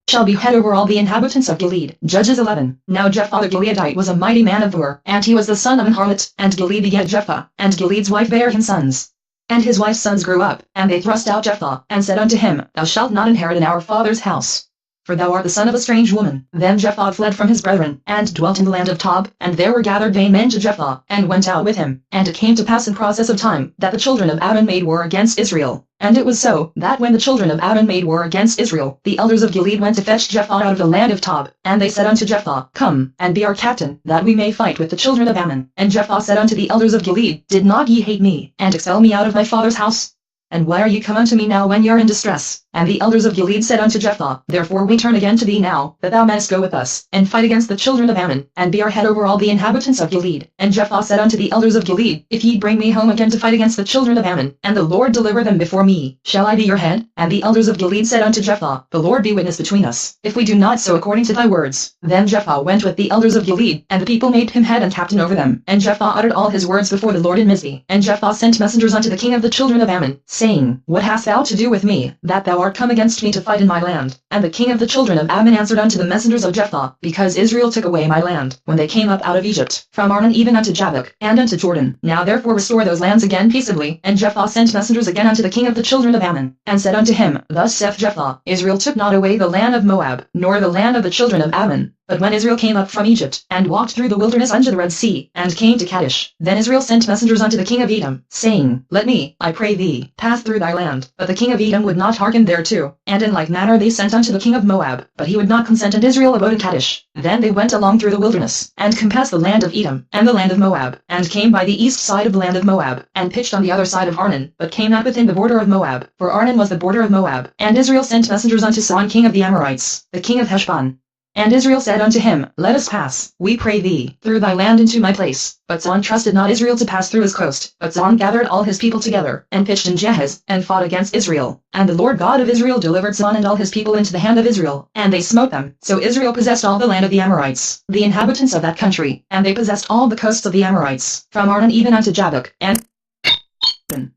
shall be head over all the inhabitants of Gilead. Judges 11. Now Jephthah the Gileadite was a mighty man of war, and he was the son of an harlot, and Gilead begat Jephthah, and Gilead's wife bare him sons. And his wife's sons grew up, and they thrust out Jephthah, and said unto him, Thou shalt not inherit in our father's house, for thou art the son of a strange woman. Then Jephthah fled from his brethren, and dwelt in the land of Tob, and there were gathered vain men to Jephthah, and went out with him. And it came to pass in process of time, that the children of Ammon made war against Israel. And it was so, that when the children of Ammon made war against Israel, the elders of Gilead went to fetch Jephthah out of the land of Tob. And they said unto Jephthah, Come, and be our captain, that we may fight with the children of Ammon. And Jephthah said unto the elders of Gilead, Did not ye hate me, and expel me out of my father's house? And why are ye come unto me now when ye are in distress? And the elders of Gilead said unto Jephthah, Therefore we turn again to thee now, that thou mayest go with us, and fight against the children of Ammon, and be our head over all the inhabitants of Gilead. And Jephthah said unto the elders of Gilead, If ye bring me home again to fight against the children of Ammon, and the Lord deliver them before me, shall I be your head? And the elders of Gilead said unto Jephthah, The Lord be witness between us, if we do not so according to thy words. Then Jephthah went with the elders of Gilead, and the people made him head and captain over them. And Jephthah uttered all his words before the Lord in Mizpeh. And Jephthah sent messengers unto the king of the children of Ammon, saying, What hast thou to do with me, that thou art come against me to fight in my land? And the king of the children of Ammon answered unto the messengers of Jephthah, Because Israel took away my land, when they came up out of Egypt, from Arnon even unto Jabbok, and unto Jordan. Now therefore restore those lands again peaceably. And Jephthah sent messengers again unto the king of the children of Ammon, and said unto him, Thus saith Jephthah, Israel took not away the land of Moab, nor the land of the children of Ammon. But when Israel came up from Egypt, and walked through the wilderness unto the Red Sea, and came to Kadesh, then Israel sent messengers unto the king of Edom, saying, Let me, I pray thee, pass through thy land. But the king of Edom would not hearken thereto. And in like manner they sent unto the king of Moab, but he would not consent, and Israel abode in Kadesh. Then they went along through the wilderness, and compassed the land of Edom, and the land of Moab, and came by the east side of the land of Moab, and pitched on the other side of Arnon, but came not within the border of Moab, for Arnon was the border of Moab. And Israel sent messengers unto Sihon king of the Amorites, the king of Heshbon. And Israel said unto him, Let us pass, we pray thee, through thy land into my place. But Sihon trusted not Israel to pass through his coast. But Sihon gathered all his people together, and pitched in Jahaz, and fought against Israel. And the Lord God of Israel delivered Sihon and all his people into the hand of Israel, and they smote them. So Israel possessed all the land of the Amorites, the inhabitants of that country, and they possessed all the coasts of the Amorites, from Arnon even unto Jabbok, and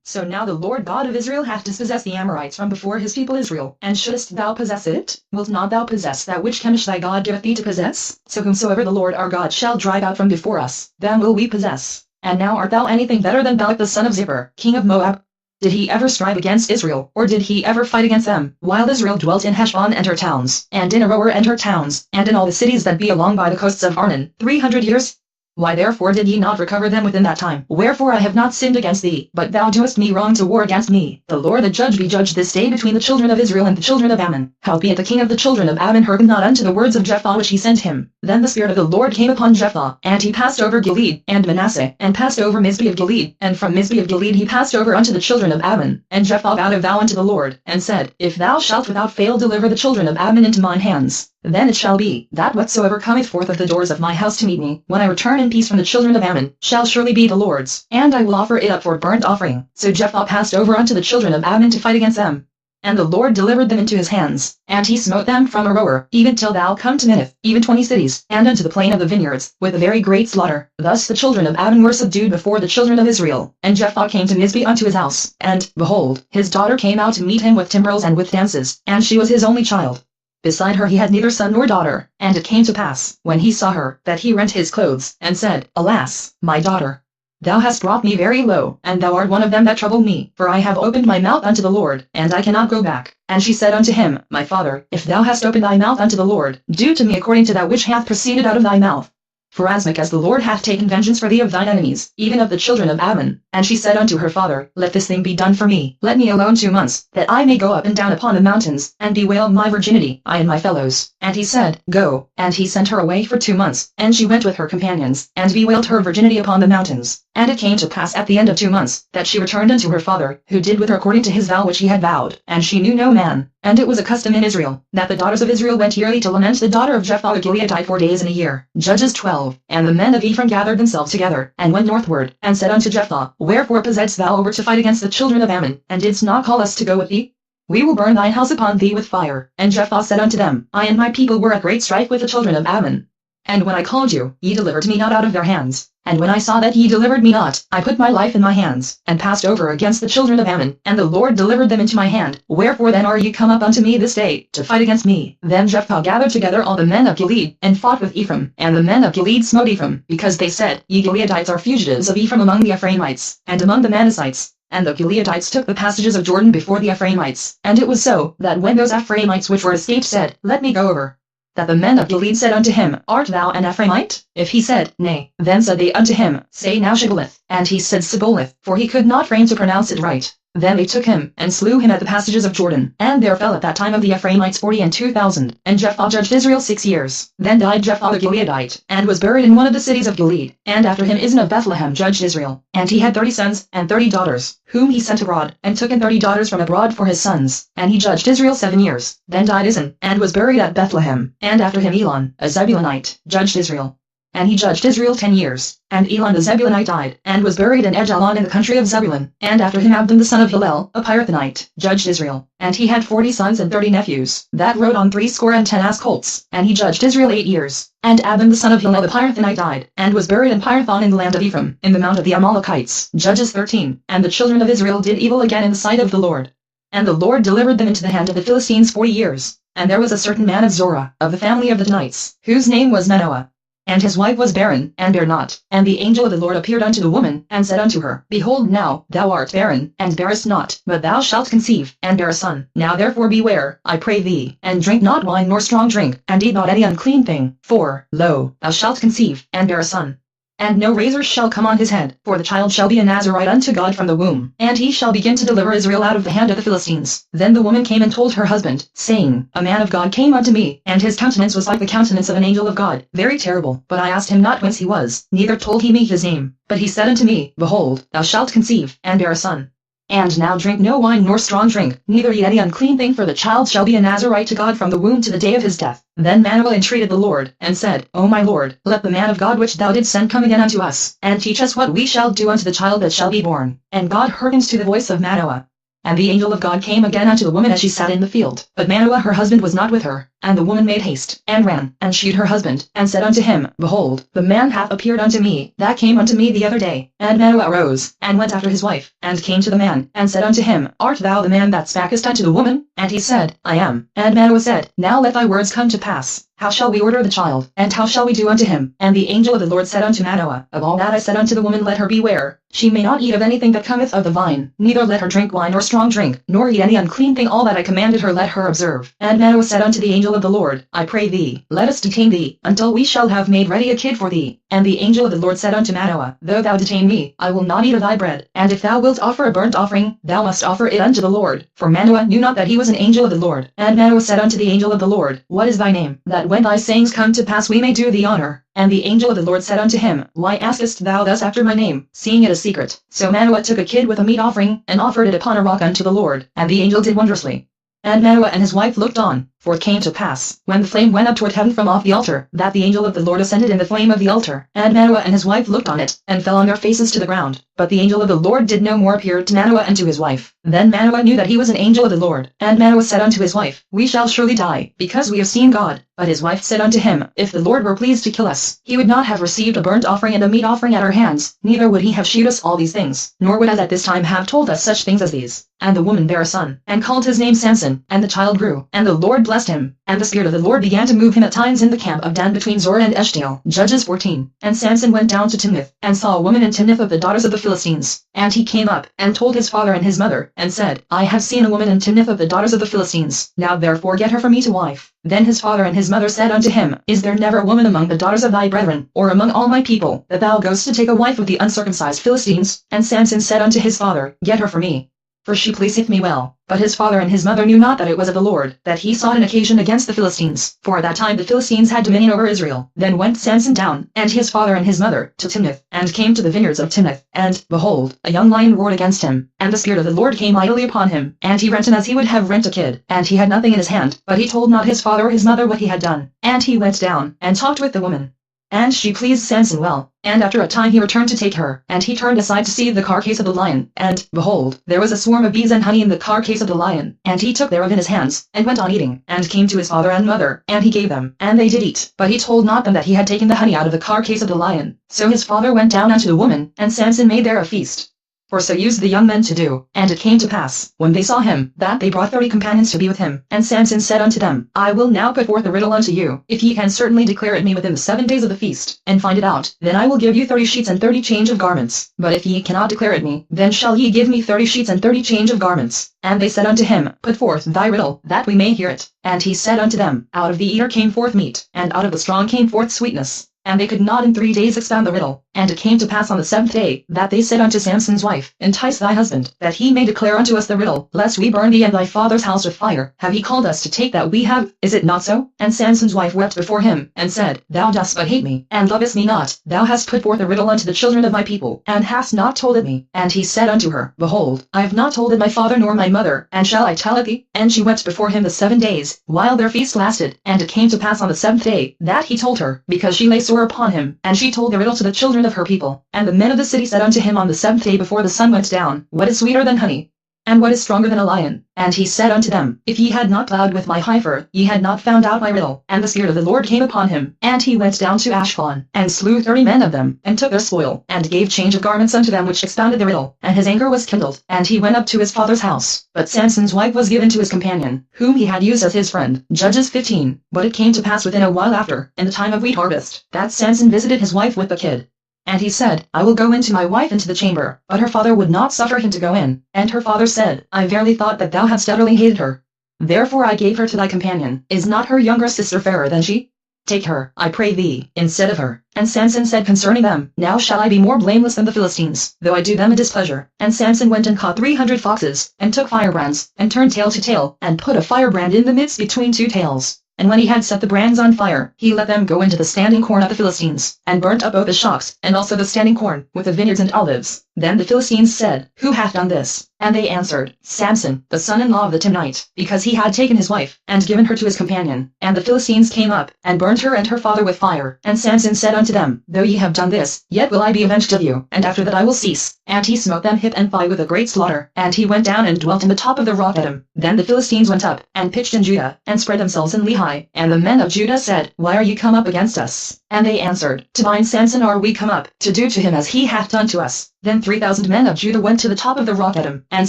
so now the Lord God of Israel hath dispossessed the Amorites from before his people Israel. And shouldest thou possess it? Wilt not thou possess that which Chemosh thy God giveth thee to possess? So whomsoever the Lord our God shall drive out from before us, them will we possess. And now art thou anything better than Balak the son of Zippor, king of Moab? Did he ever strive against Israel, or did he ever fight against them, while Israel dwelt in Heshbon and her towns, and in Aroer and her towns, and in all the cities that be along by the coasts of Arnon, 300 years? Why therefore did ye not recover them within that time? Wherefore I have not sinned against thee, but thou doest me wrong to war against me. The Lord the judge be judged this day between the children of Israel and the children of Ammon. Howbeit the king of the children of Ammon hearkened not unto the words of Jephthah which he sent him. Then the Spirit of the Lord came upon Jephthah, and he passed over Gilead, and Manasseh, and passed over Mizpeh of Gilead, and from Mizpeh of Gilead he passed over unto the children of Ammon. And Jephthah vowed a vow unto the Lord, and said, If thou shalt without fail deliver the children of Ammon into mine hands, then it shall be, that whatsoever cometh forth of the doors of my house to meet me, when I return in peace from the children of Ammon, shall surely be the Lord's, and I will offer it up for burnt offering. So Jephthah passed over unto the children of Ammon to fight against them. And the Lord delivered them into his hands, and he smote them from Aroer, even till thou come to Minnith, even 20 cities, and unto the plain of the vineyards, with a very great slaughter. Thus the children of Ammon were subdued before the children of Israel. And Jephthah came to Mizpeh unto his house, and, behold, his daughter came out to meet him with timbrels and with dances, and she was his only child. Beside her he had neither son nor daughter. And it came to pass, when he saw her, that he rent his clothes, and said, Alas, my daughter! Thou hast brought me very low, and thou art one of them that trouble me, for I have opened my mouth unto the Lord, and I cannot go back. And she said unto him, My father, if thou hast opened thy mouth unto the Lord, do to me according to that which hath proceeded out of thy mouth. Forasmuch as the Lord hath taken vengeance for thee of thine enemies, even of the children of Ammon. And she said unto her father, Let this thing be done for me. Let me alone 2 months, that I may go up and down upon the mountains, and bewail my virginity, I and my fellows. And he said, Go. And he sent her away for 2 months, and she went with her companions, and bewailed her virginity upon the mountains. And it came to pass at the end of 2 months, that she returned unto her father, who did with her according to his vow which he had vowed. And she knew no man. And it was a custom in Israel, that the daughters of Israel went yearly to lament the daughter of Jephthah the Gileadite 4 days in a year. Judges 12. And the men of Ephraim gathered themselves together, and went northward, and said unto Jephthah, Wherefore possessedst thou over to fight against the children of Ammon, and didst not call us to go with thee? We will burn thine house upon thee with fire. And Jephthah said unto them, I and my people were at great strife with the children of Ammon. And when I called you, ye delivered me not out of their hands. And when I saw that ye delivered me not, I put my life in my hands, and passed over against the children of Ammon, and the Lord delivered them into my hand. Wherefore then are ye come up unto me this day, to fight against me? Then Jephthah gathered together all the men of Gilead, and fought with Ephraim. And the men of Gilead smote Ephraim, because they said, Ye Gileadites are fugitives of Ephraim among the Ephraimites, and among the Manassites. And the Gileadites took the passages of Jordan before the Ephraimites. And it was so, that when those Ephraimites which were escaped said, Let me go over, that the men of Gilead said unto him, Art thou an Ephraimite? If he said, Nay, then said they unto him, Say now Shibboleth. And he said Sibboleth, for he could not frame to pronounce it right. Then they took him, and slew him at the passages of Jordan. And there fell at that time of the Ephraimites 42,000. And Jephthah judged Israel 6 years. Then died Jephthah the Gileadite, and was buried in one of the cities of Gilead. And after him Isn of Bethlehem judged Israel. And he had 30 sons, and 30 daughters, whom he sent abroad, and took in 30 daughters from abroad for his sons. And he judged Israel 7 years. Then died Isn, and was buried at Bethlehem. And after him Elon, a Zebulunite, judged Israel. And he judged Israel 10 years. And Elon the Zebulunite died, and was buried in Ajalon in the country of Zebulun. And after him Abdon the son of Hillel, a Pirathonite, judged Israel. And he had 40 sons and 30 nephews, that rode on 60 ass colts. And he judged Israel 8 years. And Abdon the son of Hillel the Pirathonite died, and was buried in Pirathon in the land of Ephraim, in the mount of the Amalekites. Judges 13. And the children of Israel did evil again in the sight of the Lord. And the Lord delivered them into the hand of the Philistines 40 years. And there was a certain man of Zorah, of the family of the Danites, whose name was Manoah. And his wife was barren, and bare not. And the angel of the Lord appeared unto the woman, and said unto her, Behold now, thou art barren, and bearest not, but thou shalt conceive, and bear a son. Now therefore beware, I pray thee, and drink not wine nor strong drink, and eat not any unclean thing, for, lo, thou shalt conceive, and bear a son. And no razor shall come on his head, for the child shall be a Nazarite unto God from the womb, and he shall begin to deliver Israel out of the hand of the Philistines. Then the woman came and told her husband, saying, A man of God came unto me, and his countenance was like the countenance of an angel of God, very terrible. But I asked him not whence he was, neither told he me his name. But he said unto me, Behold, thou shalt conceive, and bear a son. And now drink no wine nor strong drink, neither eat any unclean thing, for the child shall be a Nazarite to God from the womb to the day of his death. Then Manoah entreated the Lord, and said, O my Lord, let the man of God which thou didst send come again unto us, and teach us what we shall do unto the child that shall be born. And God hearkened to the voice of Manoah. And the angel of God came again unto the woman as she sat in the field. But Manoah her husband was not with her. And the woman made haste, and ran, and shewed her husband, and said unto him, Behold, the man hath appeared unto me, that came unto me the other day. And Manoah arose, and went after his wife, and came to the man, and said unto him, Art thou the man that spakest unto the woman? And he said, I am. And Manoah said, Now let thy words come to pass. How shall we order the child, and how shall we do unto him? And the angel of the Lord said unto Manoah, Of all that I said unto the woman let her beware. She may not eat of anything that cometh of the vine, neither let her drink wine or strong drink, nor eat any unclean thing. All that I commanded her let her observe. And Manoah said unto the angel of the Lord, I pray thee, let us detain thee, until we shall have made ready a kid for thee. And the angel of the Lord said unto Manoah, Though thou detain me, I will not eat of thy bread. And if thou wilt offer a burnt offering, thou must offer it unto the Lord. For Manoah knew not that he was an angel of the Lord. And Manoah said unto the angel of the Lord, What is thy name, that when thy sayings come to pass we may do thee honor? And the angel of the Lord said unto him, Why askest thou thus after my name, seeing it is secret? So Manoah took a kid with a meat offering, and offered it upon a rock unto the Lord. And the angel did wondrously. And Manoah and his wife looked on. For it came to pass, when the flame went up toward heaven from off the altar, that the angel of the Lord ascended in the flame of the altar. And Manoah and his wife looked on it, and fell on their faces to the ground. But the angel of the Lord did no more appear to Manoah and to his wife. Then Manoah knew that he was an angel of the Lord. And Manoah said unto his wife, We shall surely die, because we have seen God. But his wife said unto him, If the Lord were pleased to kill us, he would not have received a burnt offering and a meat offering at our hands, neither would he have shewed us all these things, nor would at this time have told us such things as these. And the woman bare a son, and called his name Samson, and the child grew, and the Lord blessed him. And the Spirit of the Lord began to move him at times in the camp of Dan between Zorah and Eshtaol. Judges 14. And Samson went down to Timnath, and saw a woman in Timnath of the daughters of the Philistines. And he came up, and told his father and his mother, and said, I have seen a woman in Timnath of the daughters of the Philistines. Now therefore get her for me to wife. Then his father and his mother said unto him, Is there never a woman among the daughters of thy brethren, or among all my people, that thou goest to take a wife of the uncircumcised Philistines? And Samson said unto his father, Get her for me, for she pleaseth me well. But his father and his mother knew not that it was of the Lord, that he sought an occasion against the Philistines, for at that time the Philistines had dominion over Israel. Then went Samson down, and his father and his mother, to Timnath, and came to the vineyards of Timnath, and, behold, a young lion roared against him, and the Spirit of the Lord came mightily upon him, and he rent him as he would have rent a kid, and he had nothing in his hand, but he told not his father or his mother what he had done. And he went down, and talked with the woman. and she pleased Samson well. And after a time he returned to take her, and he turned aside to see the carcase of the lion, and, behold, there was a swarm of bees and honey in the carcase of the lion, and he took thereof in his hands, and went on eating, and came to his father and mother, and he gave them, and they did eat, but he told not them that he had taken the honey out of the carcase of the lion. So his father went down unto the woman, and Samson made there a feast. For so used the young men to do. And it came to pass, when they saw him, that they brought 30 companions to be with him. And Samson said unto them, I will now put forth a riddle unto you. If ye can certainly declare it me within the 7 days of the feast, and find it out, then I will give you 30 sheets and 30 change of garments. But if ye cannot declare it me, then shall ye give me 30 sheets and 30 change of garments. And they said unto him, Put forth thy riddle, that we may hear it. And he said unto them, Out of the eater came forth meat, and out of the strong came forth sweetness. And they could not in 3 days expound the riddle. And it came to pass on the 7th day, that they said unto Samson's wife, Entice thy husband, that he may declare unto us the riddle, lest we burn thee and thy father's house with fire. Have he called us to take that we have? Is it not so? And Samson's wife wept before him, and said, Thou dost but hate me, and lovest me not. Thou hast put forth a riddle unto the children of my people, and hast not told it me. And he said unto her, Behold, I have not told it my father nor my mother, and shall I tell it thee? And she wept before him the 7 days, while their feast lasted. And it came to pass on the 7th day, that he told her, because she lay sore upon him. And she told the riddle to the children of her people. And the men of the city said unto him on the 7th day before the sun went down, What is sweeter than honey? And what is stronger than a lion? And he said unto them, If ye had not plowed with my heifer, ye had not found out my riddle. And the Spirit of the Lord came upon him, and he went down to Ashkelon, and slew 30 men of them, and took their spoil, and gave change of garments unto them which expounded the riddle. And his anger was kindled, and he went up to his father's house. But Samson's wife was given to his companion, whom he had used as his friend. Judges 15. But it came to pass within a while after, in the time of wheat harvest, that Samson visited his wife with the kid. And he said, I will go into my wife into the chamber. But her father would not suffer him to go in. And her father said, I verily thought that thou hadst utterly hated her. Therefore I gave her to thy companion. Is not her younger sister fairer than she? Take her, I pray thee, instead of her. And Samson said concerning them, Now shall I be more blameless than the Philistines, though I do them a displeasure. And Samson went and caught 300 foxes, and took firebrands, and turned tail to tail, and put a firebrand in the midst between 2 tails. And when he had set the brands on fire, he let them go into the standing corn of the Philistines, and burnt up both the shocks, and also the standing corn, with the vineyards and olives. Then the Philistines said, Who hath done this? And they answered, Samson, the son-in-law of the Timnite, because he had taken his wife, and given her to his companion. And the Philistines came up, and burnt her and her father with fire. And Samson said unto them, Though ye have done this, yet will I be avenged of you, and after that I will cease. And he smote them hip and thigh with a great slaughter. And he went down and dwelt in the top of the rock Edom. Then the Philistines went up, and pitched in Judah, and spread themselves in Lehi. And the men of Judah said, Why are ye come up against us? And they answered, To bind Samson are we come up, to do to him as he hath done to us. Then 3,000 men of Judah went to the top of the rock Edom, and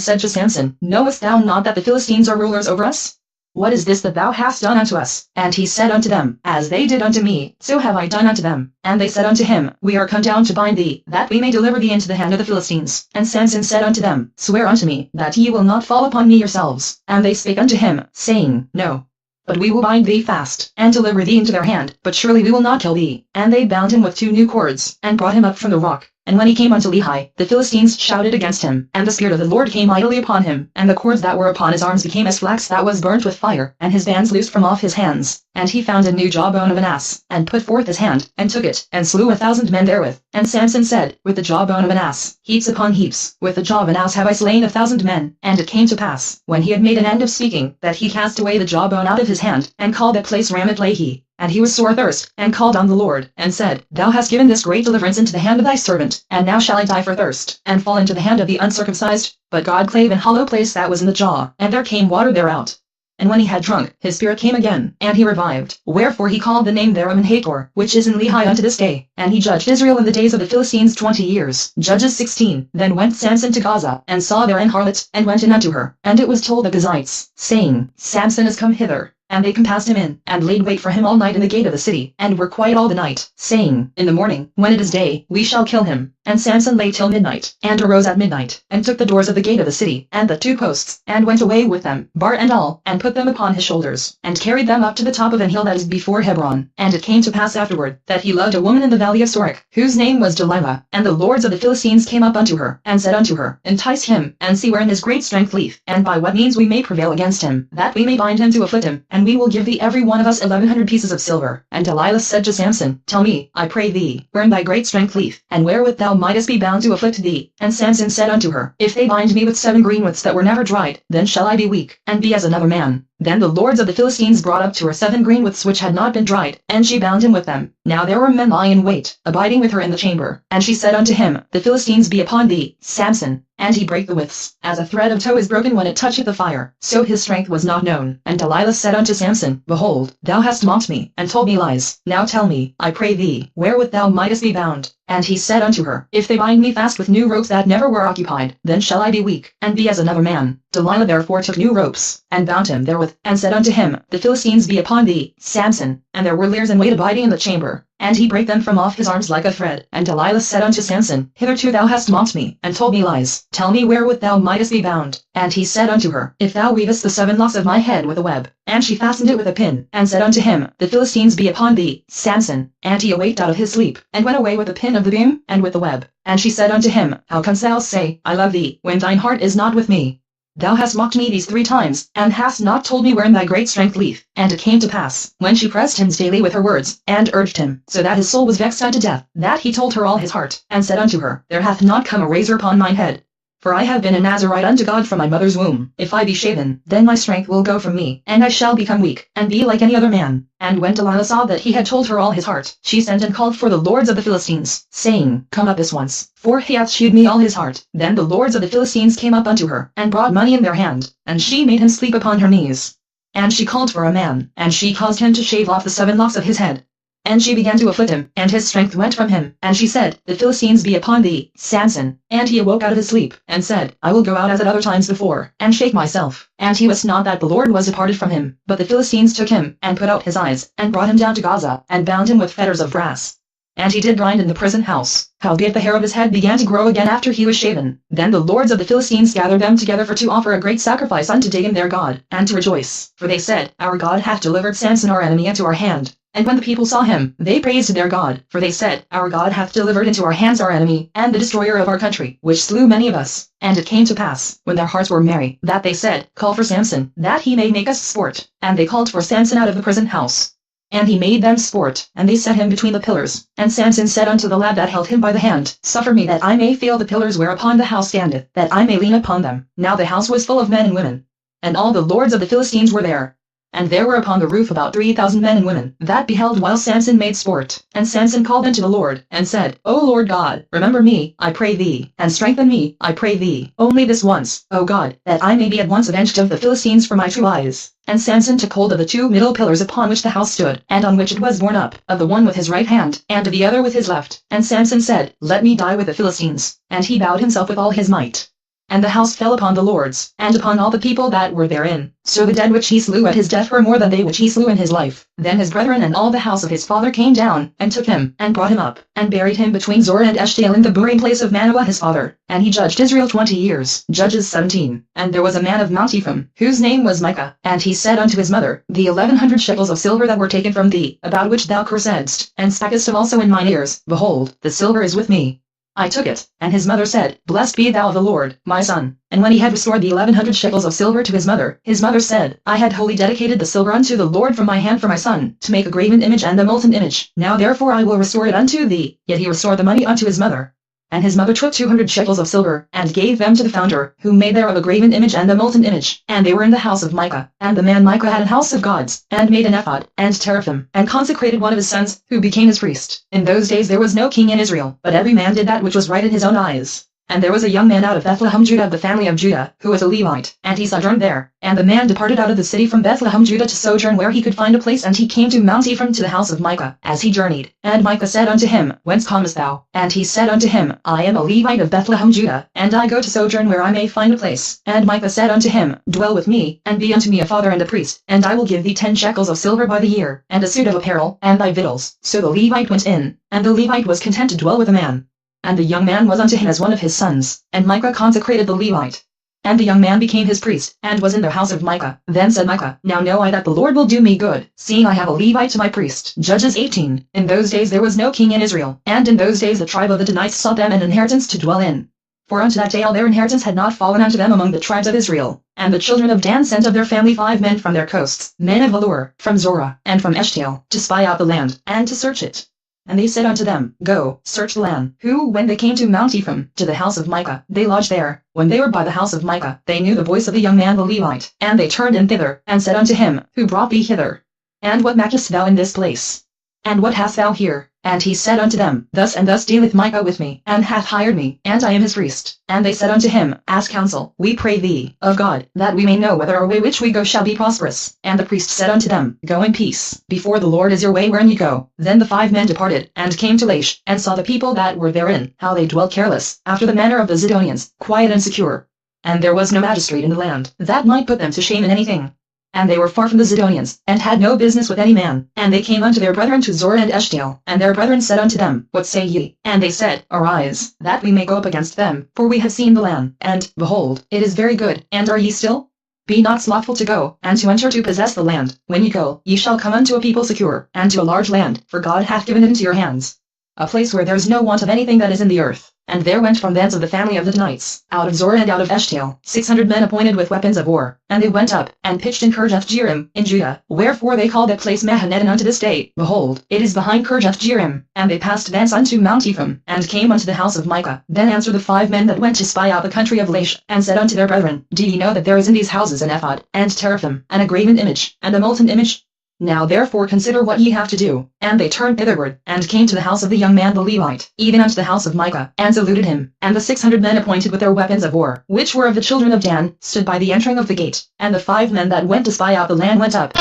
said to Samson, Knowest thou not that the Philistines are rulers over us? What is this that thou hast done unto us? And he said unto them, As they did unto me, so have I done unto them. And they said unto him, We are come down to bind thee, that we may deliver thee into the hand of the Philistines. And Samson said unto them, Swear unto me, that ye will not fall upon me yourselves. And they spake unto him, saying, No. But we will bind thee fast, and deliver thee into their hand, but surely we will not kill thee. And they bound him with 2 new cords, and brought him up from the rock. And when he came unto Lehi, the Philistines shouted against him, and the Spirit of the Lord came mightily upon him, and the cords that were upon his arms became as flax that was burnt with fire, and his bands loosed from off his hands. And he found a new jawbone of an ass, and put forth his hand, and took it, and slew 1,000 men therewith. And Samson said, With the jawbone of an ass, heaps upon heaps, with the jaw of an ass have I slain 1,000 men. And it came to pass, when he had made an end of speaking, that he cast away the jawbone out of his hand, and called that place Ramat Lehi. And he was sore athirst, and called on the Lord, and said, Thou hast given this great deliverance into the hand of thy servant, and now shall I die for thirst, and fall into the hand of the uncircumcised? But God clave an hollow place that was in the jaw, and there came water thereout. And when he had drunk, his spirit came again, and he revived. Wherefore he called the name thereof Hator, which is in Lehi unto this day. And he judged Israel in the days of the Philistines 20 years. Judges 16. Then went Samson to Gaza, and saw there an harlot, and went in unto her. And it was told the Gazites, saying, Samson is come hither. And they compassed him in, and laid wait for him all night in the gate of the city, and were quiet all the night, saying, In the morning, when it is day, we shall kill him. And Samson lay till midnight, and arose at midnight, and took the doors of the gate of the city, and the 2 posts, and went away with them, bar and all, and put them upon his shoulders, and carried them up to the top of an hill that is before Hebron. And it came to pass afterward, that he loved a woman in the valley of Sorek, whose name was Delilah. And the lords of the Philistines came up unto her, and said unto her, Entice him, and see wherein his great strength lieth, and by what means we may prevail against him, that we may bind him to afflict him, and and we will give thee every one of us 1100 pieces of silver. And Delilah said to Samson, Tell me, I pray thee, wherein thy great strength lieth, and wherewith thou mightest be bound to afflict thee. And Samson said unto her, If they bind me with 7 greenwoods that were never dried, then shall I be weak, and be as another man. Then the lords of the Philistines brought up to her 7 greenwoods which had not been dried, and she bound him with them. Now there were men lying in wait, abiding with her in the chamber. And she said unto him, The Philistines be upon thee, Samson. And he brake the withs, as a thread of tow is broken when it toucheth the fire. So his strength was not known. And Delilah said unto Samson, Behold, thou hast mocked me, and told me lies. Now tell me, I pray thee, wherewith thou mightest be bound. And he said unto her, If they bind me fast with new ropes that never were occupied, then shall I be weak, and be as another man. Delilah therefore took new ropes, and bound him therewith, and said unto him, The Philistines be upon thee, Samson. And there were liers in wait abiding in the chamber. And he brake them from off his arms like a thread. And Delilah said unto Samson, Hitherto thou hast mocked me, and told me lies. Tell me wherewith thou mightest be bound. And he said unto her, If thou weavest the 7 locks of my head with a web. And she fastened it with a pin, and said unto him, The Philistines be upon thee, Samson. And he awaked out of his sleep, and went away with the pin of the beam, and with the web. And she said unto him, How canst thou say, I love thee, when thine heart is not with me? Thou hast mocked me these 3 times, and hast not told me wherein thy great strength lieth. And it came to pass, when she pressed him daily with her words, and urged him, so that his soul was vexed unto death, that he told her all his heart, and said unto her, There hath not come a razor upon mine head. For I have been a Nazarite unto God from my mother's womb. If I be shaven, then my strength will go from me, and I shall become weak, and be like any other man. And when Delilah saw that he had told her all his heart, she sent and called for the lords of the Philistines, saying, Come up this once, for he hath shewed me all his heart. Then the lords of the Philistines came up unto her, and brought money in their hand, and she made him sleep upon her knees. And she called for a man, and she caused him to shave off the 7 locks of his head. And she began to afflict him, and his strength went from him. And she said, The Philistines be upon thee, Samson. And he awoke out of his sleep, and said, I will go out as at other times before, and shake myself. And he wist not that the Lord was departed from him. But the Philistines took him, and put out his eyes, and brought him down to Gaza, and bound him with fetters of brass. And he did grind in the prison house. Howbeit the hair of his head began to grow again after he was shaven. Then the lords of the Philistines gathered them together for to offer a great sacrifice unto Dagon their God, and to rejoice. For they said, Our God hath delivered Samson our enemy into our hand. And when the people saw him, they praised their God, for they said, Our God hath delivered into our hands our enemy, and the destroyer of our country, which slew many of us. And it came to pass, when their hearts were merry, that they said, Call for Samson, that he may make us sport. And they called for Samson out of the prison house. And he made them sport, and they set him between the pillars. And Samson said unto the lad that held him by the hand, Suffer me that I may feel the pillars whereupon the house standeth, that I may lean upon them. Now the house was full of men and women. And all the lords of the Philistines were there. And there were upon the roof about 3,000 men and women, that beheld while Samson made sport. And Samson called unto the Lord, and said, O Lord God, remember me, I pray thee, and strengthen me, I pray thee, only this once, O God, that I may be at once avenged of the Philistines for my true eyes. And Samson took hold of the 2 middle pillars upon which the house stood, and on which it was borne up, of the one with his right hand, and of the other with his left. And Samson said, Let me die with the Philistines. And he bowed himself with all his might. And the house fell upon the lords, and upon all the people that were therein. So the dead which he slew at his death were more than they which he slew in his life. Then his brethren and all the house of his father came down, and took him, and brought him up, and buried him between Zor and Eshtaol in the burying place of Manoah his father. And he judged Israel 20 years. Judges 17. And there was a man of Mount Ephraim, whose name was Micah. And he said unto his mother, The 1100 shekels of silver that were taken from thee, about which thou cursedst, and spakest of also in mine ears, behold, the silver is with me. I took it. And his mother said, Blessed be thou of the Lord, my son. And when he had restored the 1100 shekels of silver to his mother said, I had wholly dedicated the silver unto the Lord from my hand for my son, to make a graven image and a molten image. Now therefore I will restore it unto thee. Yet he restored the money unto his mother. And his mother took 200 shekels of silver, and gave them to the founder, who made thereof a graven image and a molten image. And they were in the house of Micah. And the man Micah had an house of gods, and made an ephod, and teraphim, and consecrated one of his sons, who became his priest. In those days there was no king in Israel, but every man did that which was right in his own eyes. And there was a young man out of Bethlehem Judah of the family of Judah, who was a Levite, and he sojourned there. And the man departed out of the city from Bethlehem Judah to sojourn where he could find a place, and he came to Mount Ephraim to the house of Micah, as he journeyed. And Micah said unto him, Whence comest thou? And he said unto him, I am a Levite of Bethlehem Judah, and I go to sojourn where I may find a place. And Micah said unto him, Dwell with me, and be unto me a father and a priest, and I will give thee 10 shekels of silver by the year, and a suit of apparel, and thy victuals. So the Levite went in, and the Levite was content to dwell with the man. And the young man was unto him as one of his sons, and Micah consecrated the Levite. And the young man became his priest, and was in the house of Micah. Then said Micah, Now know I that the Lord will do me good, seeing I have a Levite to my priest. Judges 18. In those days there was no king in Israel, and in those days the tribe of the Danites sought them an inheritance to dwell in. For unto that day all their inheritance had not fallen unto them among the tribes of Israel. And the children of Dan sent of their family 5 men from their coasts, men of Valor, from Zorah, and from Eshtaol, to spy out the land, and to search it. And they said unto them, Go, search the land. Who, when they came to Mount Ephraim, to the house of Micah, they lodged there. When they were by the house of Micah, they knew the voice of the young man the Levite, and they turned in thither, and said unto him, Who brought thee hither? And what makest thou in this place? And what hast thou here? And he said unto them, Thus and thus dealeth Micah with me, and hath hired me, and I am his priest. And they said unto him, Ask counsel, we pray thee, of God, that we may know whether our way which we go shall be prosperous. And the priest said unto them, Go in peace, before the Lord is your way wherein ye go. Then the 5 men departed, and came to Laish, and saw the people that were therein, how they dwelt careless, after the manner of the Zidonians, quiet and secure. And there was no magistrate in the land, that might put them to shame in anything. And they were far from the Zidonians, and had no business with any man. And they came unto their brethren to Zorah and Eshtaol. And their brethren said unto them, What say ye? And they said, Arise, that we may go up against them, for we have seen the land, and, behold, it is very good. And are ye still? Be not slothful to go, and to enter to possess the land. When ye go, ye shall come unto a people secure, and to a large land, for God hath given it into your hands. A place where there is no want of anything that is in the earth. And there went from thence of the family of the Danites, out of Zorah and out of Eshtaol, 600 men appointed with weapons of war. And they went up, and pitched in Kirjath-jearim, in Judah, wherefore they call that place Mahaneh unto this day. Behold, it is behind Kirjath-jearim. And they passed thence unto Mount Ephraim, and came unto the house of Micah. Then answered the 5 men that went to spy out the country of Laish, and said unto their brethren, Do ye know that there is in these houses an ephod, and teraphim, and a graven image, and a molten image? Now therefore consider what ye have to do. And they turned thitherward, and came to the house of the young man the Levite, even unto the house of Micah, and saluted him. And the 600 men appointed with their weapons of war, which were of the children of Dan, stood by the entering of the gate. And the 5 men that went to spy out the land went up,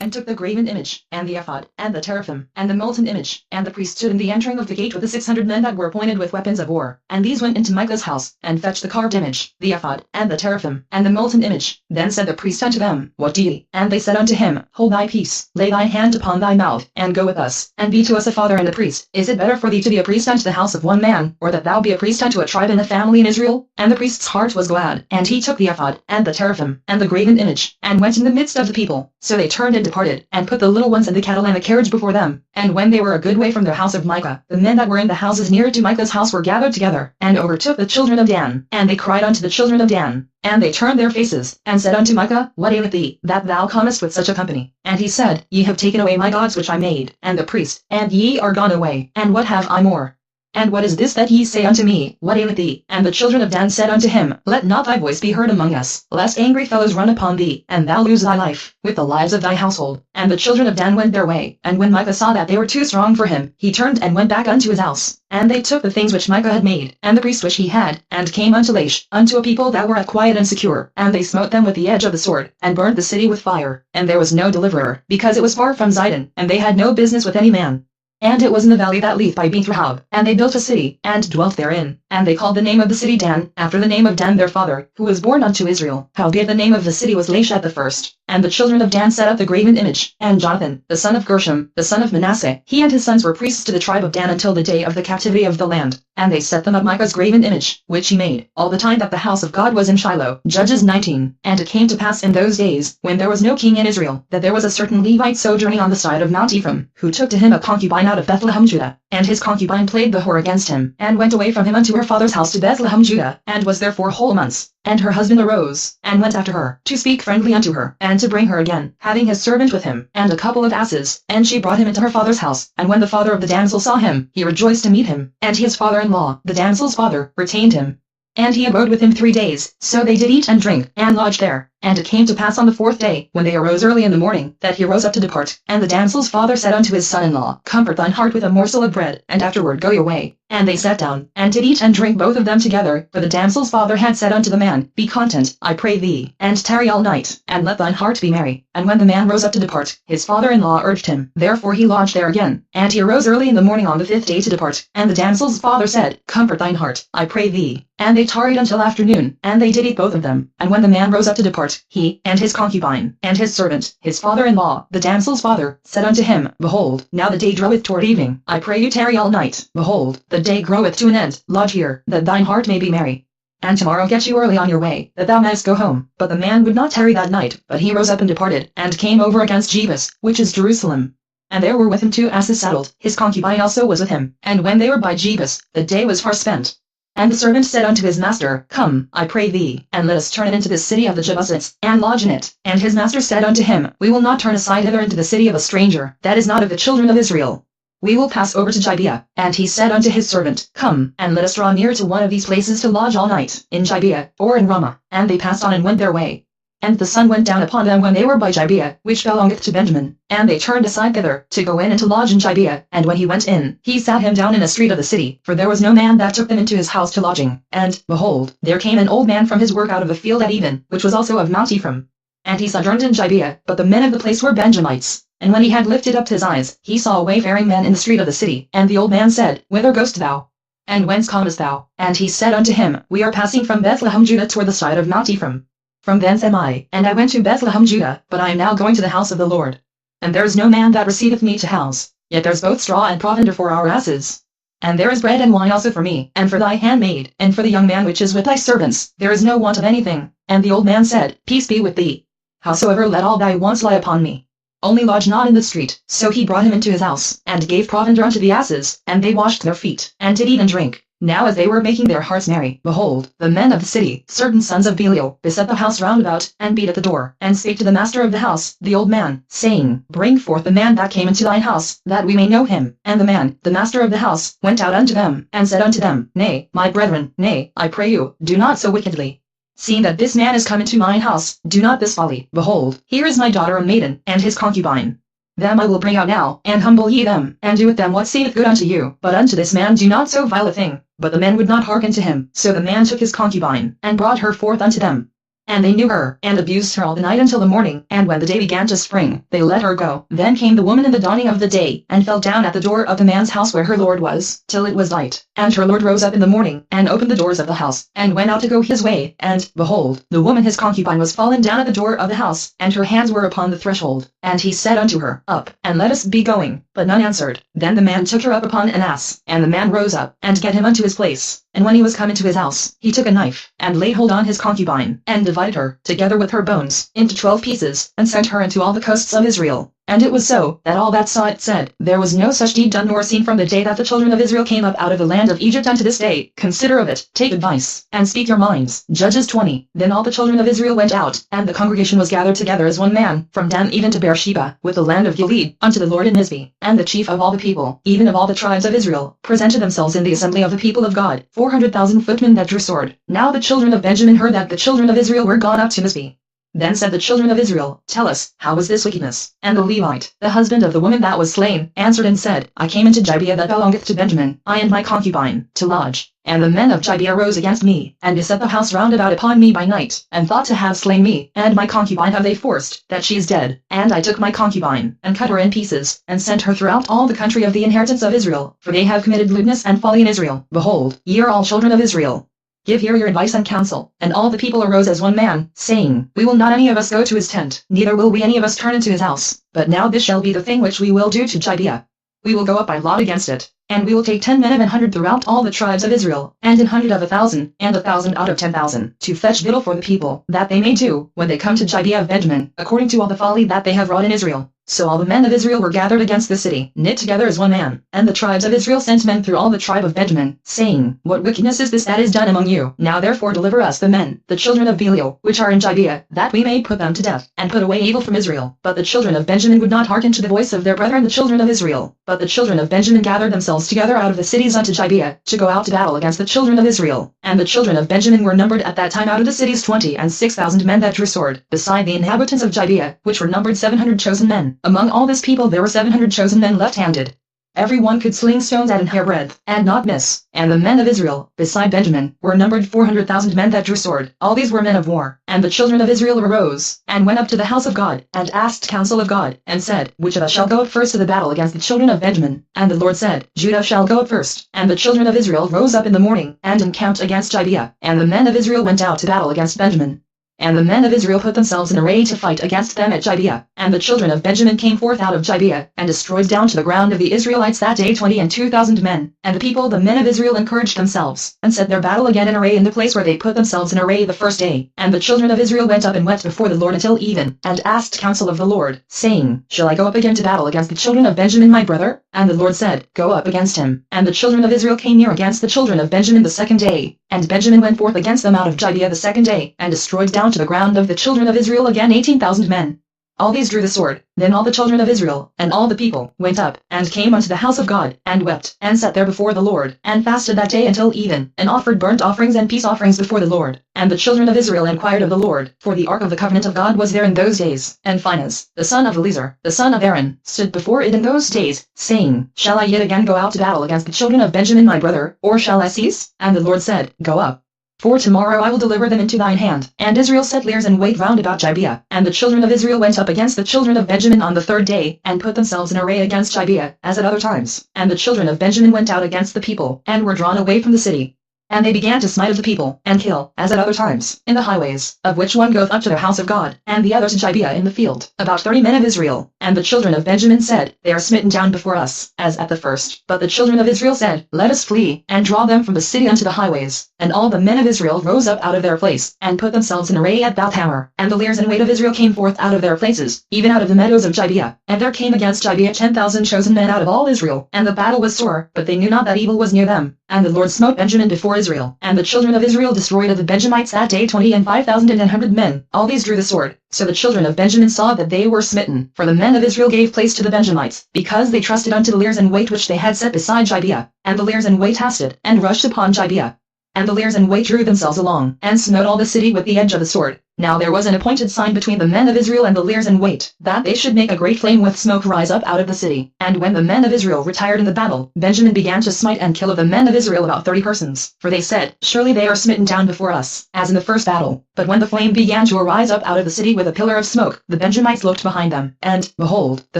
and took the graven image, and the ephod, and the teraphim, and the molten image. And the priest stood in the entering of the gate with the 600 men that were appointed with weapons of war. And these went into Micah's house, and fetched the carved image, the ephod, and the teraphim, and the molten image. Then said the priest unto them, What do ye? And they said unto him, Hold thy peace, lay thy hand upon thy mouth, and go with us, and be to us a father and a priest. Is it better for thee to be a priest unto the house of one man, or that thou be a priest unto a tribe and a family in Israel? And the priest's heart was glad, and he took the ephod, and the teraphim, and the graven image, and went in the midst of the people. So they turned and departed, and put the little ones and the cattle and the carriage before them. And when they were a good way from the house of Micah, the men that were in the houses near to Micah's house were gathered together, and overtook the children of Dan. And they cried unto the children of Dan. And they turned their faces, and said unto Micah, What aileth thee, that thou comest with such a company? And he said, Ye have taken away my gods which I made, and the priest, and ye are gone away. And what have I more? And what is this that ye say unto me, What aileth thee? And the children of Dan said unto him, Let not thy voice be heard among us, lest angry fellows run upon thee, and thou lose thy life, with the lives of thy household. And the children of Dan went their way. And when Micah saw that they were too strong for him, he turned and went back unto his house. And they took the things which Micah had made, and the priest which he had, and came unto Laish, unto a people that were quiet and secure. And they smote them with the edge of the sword, and burnt the city with fire. And there was no deliverer, because it was far from Zidon, and they had no business with any man. And it was in the valley that leath by Beth Rahab, and they built a city, and dwelt therein. And they called the name of the city Dan, after the name of Dan their father, who was born unto Israel. Howbeit the name of the city was Laish at the first. And the children of Dan set up the graven image, and Jonathan, the son of Gershom, the son of Manasseh, he and his sons were priests to the tribe of Dan until the day of the captivity of the land. And they set them up Micah's graven image, which he made, all the time that the house of God was in Shiloh. Judges 19. And it came to pass in those days, when there was no king in Israel, that there was a certain Levite sojourning on the side of Mount Ephraim, who took to him a concubine out of Bethlehem, Judah. And his concubine played the whore against him, and went away from him unto her father's house to Bethlehem, Judah, and was there 4 whole months. And her husband arose, and went after her, to speak friendly unto her, and to bring her again, having his servant with him, and a couple of asses. And she brought him into her father's house. And when the father of the damsel saw him, he rejoiced to meet him. And his father-in-law, the damsel's father, retained him. And he abode with him 3 days. So they did eat and drink, and lodged there. And it came to pass on the 4th day, when they arose early in the morning, that he rose up to depart. And the damsel's father said unto his son-in-law, Comfort thine heart with a morsel of bread, and afterward go your way. And they sat down, and did eat and drink both of them together. For the damsel's father had said unto the man, Be content, I pray thee, and tarry all night, and let thine heart be merry. And when the man rose up to depart, his father-in-law urged him. Therefore he lodged there again. And he arose early in the morning on the 5th day to depart. And the damsel's father said, Comfort thine heart, I pray thee. And they tarried until afternoon, and they did eat both of them. And when the man rose up to depart, he, and his concubine, and his servant, his father-in-law, the damsel's father, said unto him, Behold, now the day draweth toward evening. I pray you tarry all night. Behold, the day groweth to an end. Lodge here, that thine heart may be merry. And tomorrow get you early on your way, that thou mayest go home. But the man would not tarry that night, but he rose up and departed, and came over against Jebus, which is Jerusalem. And there were with him 2 asses saddled. His concubine also was with him. And when they were by Jebus, the day was far spent. And the servant said unto his master, Come, I pray thee, and let us turn it into this city of the Jebusites, and lodge in it. And his master said unto him, We will not turn aside hither into the city of a stranger, that is not of the children of Israel. We will pass over to Gibeah. And he said unto his servant, Come, and let us draw near to one of these places to lodge all night, in Gibeah, or in Ramah. And they passed on and went their way. And the sun went down upon them when they were by Gibeah, which belongeth to Benjamin. And they turned aside thither, to go in and to lodge in Gibeah. And when he went in, he sat him down in a street of the city, for there was no man that took them into his house to lodging. And, behold, there came an old man from his work out of the field at even, which was also of Mount Ephraim. And he sojourned in Gibeah, but the men of the place were Benjamites. And when he had lifted up his eyes, he saw a wayfaring man in the street of the city. And the old man said, Whither goest thou? And whence comest thou? And he said unto him, We are passing from Bethlehem Judah toward the side of Mount Ephraim. From thence am I, and I went to Bethlehem Judah, but I am now going to the house of the Lord. And there is no man that receiveth me to house, yet there's both straw and provender for our asses. And there is bread and wine also for me, and for thy handmaid, and for the young man which is with thy servants, there is no want of anything. And the old man said, Peace be with thee. Howsoever let all thy wants lie upon me. Only lodge not in the street. So he brought him into his house, and gave provender unto the asses, and they washed their feet, and did eat and drink. Now as they were making their hearts merry, behold, the men of the city, certain sons of Belial, beset the house round about, and beat at the door, and spake to the master of the house, the old man, saying, Bring forth the man that came into thine house, that we may know him. And the man, the master of the house, went out unto them, and said unto them, Nay, my brethren, nay, I pray you, do not so wickedly. Seeing that this man is come into mine house, do not this folly. Behold, here is my daughter a maiden, and his concubine. Them I will bring out now, and humble ye them, and do with them what seemeth good unto you. But unto this man do not so vile a thing. But the men would not hearken to him. So the man took his concubine, and brought her forth unto them. And they knew her, and abused her all the night until the morning. And when the day began to spring, they let her go. Then came the woman in the dawning of the day, and fell down at the door of the man's house where her lord was, till it was light. And her lord rose up in the morning, and opened the doors of the house, and went out to go his way. And, behold, the woman his concubine was fallen down at the door of the house, and her hands were upon the threshold. And he said unto her, Up, and let us be going. But none answered. Then the man took her up upon an ass, and the man rose up, and get him unto his place. And when he was come into his house, he took a knife, and laid hold on his concubine, and divided her, together with her bones, into 12 pieces, and sent her into all the coasts of Israel. And it was so, that all that saw it said, There was no such deed done nor seen from the day that the children of Israel came up out of the land of Egypt unto this day. Consider of it, take advice, and speak your minds. Judges 20. Then all the children of Israel went out, and the congregation was gathered together as one man, from Dan even to Beersheba, with the land of Gilead, unto the Lord in Mizpeh. And the chief of all the people, even of all the tribes of Israel, presented themselves in the assembly of the people of God, 400,000 footmen that drew sword. Now the children of Benjamin heard that the children of Israel were gone up to Mizpeh. Then said the children of Israel, Tell us, how was this wickedness? And the Levite, the husband of the woman that was slain, answered and said, I came into Gibeah that belongeth to Benjamin, I and my concubine, to lodge. And the men of Gibeah rose against me, and beset the house round about upon me by night, and thought to have slain me, and my concubine have they forced, that she is dead. And I took my concubine, and cut her in pieces, and sent her throughout all the country of the inheritance of Israel, for they have committed lewdness and folly in Israel. Behold, ye are all children of Israel. Give here your advice and counsel. And all the people arose as one man, saying, We will not any of us go to his tent, neither will we any of us turn into his house. But now this shall be the thing which we will do to Gibeah. We will go up by lot against it, and we will take 10 men of 100 throughout all the tribes of Israel, and 100 of 1,000, and 1,000 out of 10,000, to fetch victual for the people, that they may do, when they come to Gibeah of Benjamin, according to all the folly that they have wrought in Israel. So all the men of Israel were gathered against the city, knit together as one man. And the tribes of Israel sent men through all the tribe of Benjamin, saying, What wickedness is this that is done among you? Now therefore deliver us the men, the children of Belial, which are in Gibeah, that we may put them to death, and put away evil from Israel. But the children of Benjamin would not hearken to the voice of their brethren the children of Israel. But the children of Benjamin gathered themselves together out of the cities unto Gibeah, to go out to battle against the children of Israel. And the children of Benjamin were numbered at that time out of the cities 26,000 men that drew sword, beside the inhabitants of Gibeah, which were numbered 700 chosen men. Among all this people there were 700 chosen men left-handed. Every one could sling stones at an hairbreadth, and not miss. And the men of Israel, beside Benjamin, were numbered 400,000 men that drew sword. All these were men of war. And the children of Israel arose, and went up to the house of God, and asked counsel of God, and said, Which of us shall go up first to the battle against the children of Benjamin? And the Lord said, Judah shall go up first. And the children of Israel rose up in the morning, and encamped against Gibeah. And the men of Israel went out to battle against Benjamin. And the men of Israel put themselves in array to fight against them at Gibeah. And the children of Benjamin came forth out of Gibeah, and destroyed down to the ground of the Israelites that day 22,000 men. And the men of Israel encouraged themselves, and set their battle again in array in the place where they put themselves in array the first day. And the children of Israel went up and wept before the Lord until even, and asked counsel of the Lord, saying, Shall I go up again to battle against the children of Benjamin my brother? And the Lord said, Go up against him. And the children of Israel came near against the children of Benjamin the second day. And Benjamin went forth against them out of Gibeah the second day, and destroyed down to the ground of the children of Israel again 18,000 men. All these drew the sword. Then all the children of Israel, and all the people, went up, and came unto the house of God, and wept, and sat there before the Lord, and fasted that day until even, and offered burnt offerings and peace offerings before the Lord. And the children of Israel inquired of the Lord, for the ark of the covenant of God was there in those days. And Phinehas, the son of Eleazar, the son of Aaron, stood before it in those days, saying, Shall I yet again go out to battle against the children of Benjamin my brother, or shall I cease? And the Lord said, Go up. For tomorrow I will deliver them into thine hand. And Israel set liers and wait round about Gibeah. And the children of Israel went up against the children of Benjamin on the third day, and put themselves in array against Gibeah, as at other times. And the children of Benjamin went out against the people, and were drawn away from the city. And they began to smite of the people, and kill, as at other times, in the highways, of which one goeth up to the house of God, and the other to Gibeah in the field, about 30 men of Israel. And the children of Benjamin said, They are smitten down before us, as at the first. But the children of Israel said, Let us flee, and draw them from the city unto the highways. And all the men of Israel rose up out of their place, and put themselves in array at Beth-hammer. And the liers and weight of Israel came forth out of their places, even out of the meadows of Gibeah. And there came against Gibeah 10,000 chosen men out of all Israel. And the battle was sore, but they knew not that evil was near them. And the Lord smote Benjamin before Israel. And the children of Israel destroyed of the Benjamites that day 25,100 men. All these drew the sword. So the children of Benjamin saw that they were smitten. For the men of Israel gave place to the Benjamites, because they trusted unto the liers and weight which they had set beside Gibeah. And the liers and weight hasted, and rushed upon Gibeah. And the liers and weight drew themselves along, and smote all the city with the edge of the sword. Now there was an appointed sign between the men of Israel and the liers and weight, that they should make a great flame with smoke rise up out of the city. And when the men of Israel retired in the battle, Benjamin began to smite and kill of the men of Israel about 30 persons. For they said, Surely they are smitten down before us, as in the first battle. But when the flame began to arise up out of the city with a pillar of smoke, the Benjamites looked behind them, and, behold, the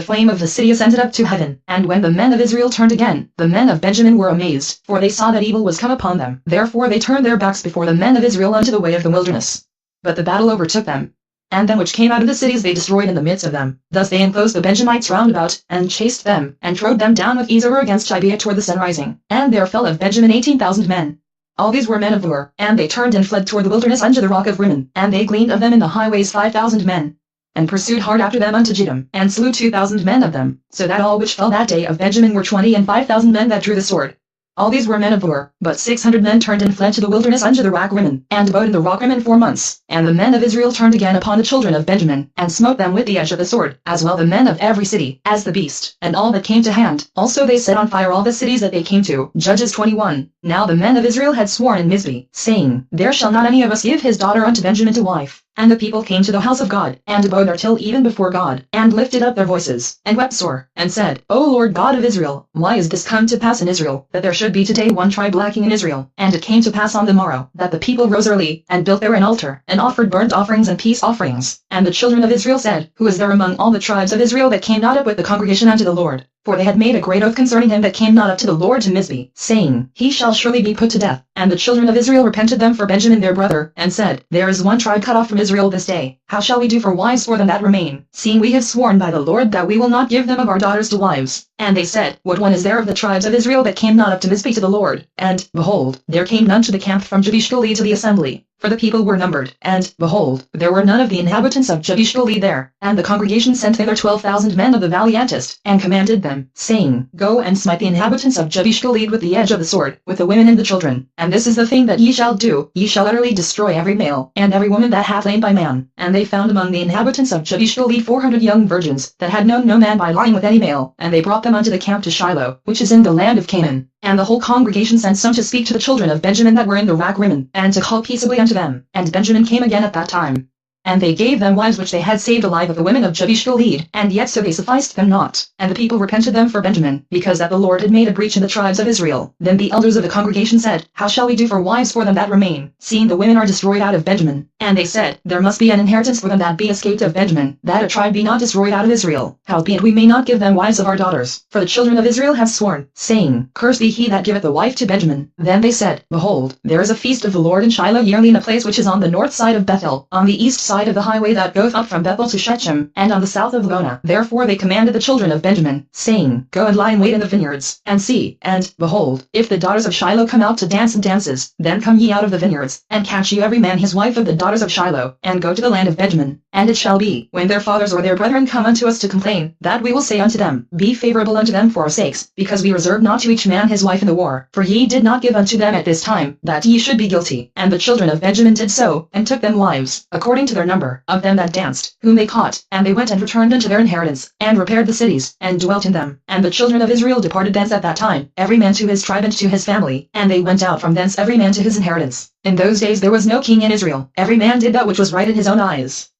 flame of the city ascended up to heaven. And when the men of Israel turned again, the men of Benjamin were amazed, for they saw that evil was come upon them. Therefore they turned their backs before the men of Israel unto the way of the wilderness. But the battle overtook them. And them which came out of the cities they destroyed in the midst of them. Thus they enclosed the Benjamites round about, and chased them, and trode them down with ease over against Gibeah toward the sun rising. And there fell of Benjamin 18,000 men. All these were men of war, and they turned and fled toward the wilderness unto the rock of Rimmon. And they gleaned of them in the highways 5,000 men. And pursued hard after them unto Jiddim, and slew 2,000 men of them. So that all which fell that day of Benjamin were 25,000 men that drew the sword. All these were men of war, but 600 men turned and fled to the wilderness unto the rock Rimmon, and abode in the rock Rimmon 4 months. And the men of Israel turned again upon the children of Benjamin, and smote them with the edge of the sword, as well the men of every city, as the beast, and all that came to hand. Also they set on fire all the cities that they came to. Judges 21. Now the men of Israel had sworn in Mizpeh, saying, There shall not any of us give his daughter unto Benjamin to wife. And the people came to the house of God, and abode there till even before God, and lifted up their voices, and wept sore, and said, O Lord God of Israel, why is this come to pass in Israel, that there should be today one tribe lacking in Israel? And it came to pass on the morrow, that the people rose early, and built there an altar, and offered burnt offerings and peace offerings. And the children of Israel said, Who is there among all the tribes of Israel that came not up with the congregation unto the Lord? For they had made a great oath concerning him that came not up to the Lord to Mizpeh, saying, He shall surely be put to death. And the children of Israel repented them for Benjamin their brother, and said, There is one tribe cut off from Israel this day. How shall we do for wives for them that remain, seeing we have sworn by the Lord that we will not give them of our daughters to wives? And they said, What one is there of the tribes of Israel that came not up to Mizpeh to the Lord? And, behold, there came none to the camp from Jabesh Gilead to the assembly. For the people were numbered, and, behold, there were none of the inhabitants of Jabesh Gilead there. And the congregation sent thither 12,000 men of the valiantest, and commanded them, saying, Go and smite the inhabitants of Jabesh Gilead with the edge of the sword, with the women and the children. And this is the thing that ye shall do, ye shall utterly destroy every male, and every woman that hath lain by man. And they found among the inhabitants of Jabesh Gilead 400 young virgins, that had known no man by lying with any male, and they brought them unto the camp to Shiloh, which is in the land of Canaan. And the whole congregation sent some to speak to the children of Benjamin that were in the rock Rimmon, and to call peaceably unto them. And Benjamin came again at that time. and they gave them wives which they had saved alive of the women of Jabesh Gilead, and yet so they sufficed them not. And the people repented them for Benjamin, because that the Lord had made a breach in the tribes of Israel. Then the elders of the congregation said, How shall we do for wives for them that remain, seeing the women are destroyed out of Benjamin? And they said, There must be an inheritance for them that be escaped of Benjamin, that a tribe be not destroyed out of Israel. Howbeit we may not give them wives of our daughters, for the children of Israel have sworn, saying, Cursed be he that giveth a wife to Benjamin. Then they said, Behold, there is a feast of the Lord in Shiloh yearly in a place which is on the north side of Bethel, on the east side of the highway that goeth up from Bethel to Shechem, and on the south of Lona. Therefore they commanded the children of Benjamin, saying, Go and lie in wait in the vineyards, and see, and, behold, if the daughters of Shiloh come out to dance in dances, then come ye out of the vineyards, and catch you every man his wife of the daughters of Shiloh, and go to the land of Benjamin. And it shall be, when their fathers or their brethren come unto us to complain, that we will say unto them, Be favorable unto them for our sakes, because we reserve not to each man his wife in the war, for ye did not give unto them at this time, that ye should be guilty. And the children of Benjamin did so, and took them wives, according to their number, of them that danced, whom they caught, and they went and returned unto their inheritance, and repaired the cities, and dwelt in them. And the children of Israel departed thence at that time, every man to his tribe and to his family, and they went out from thence every man to his inheritance. In those days there was no king in Israel, every man did that which was right in his own eyes.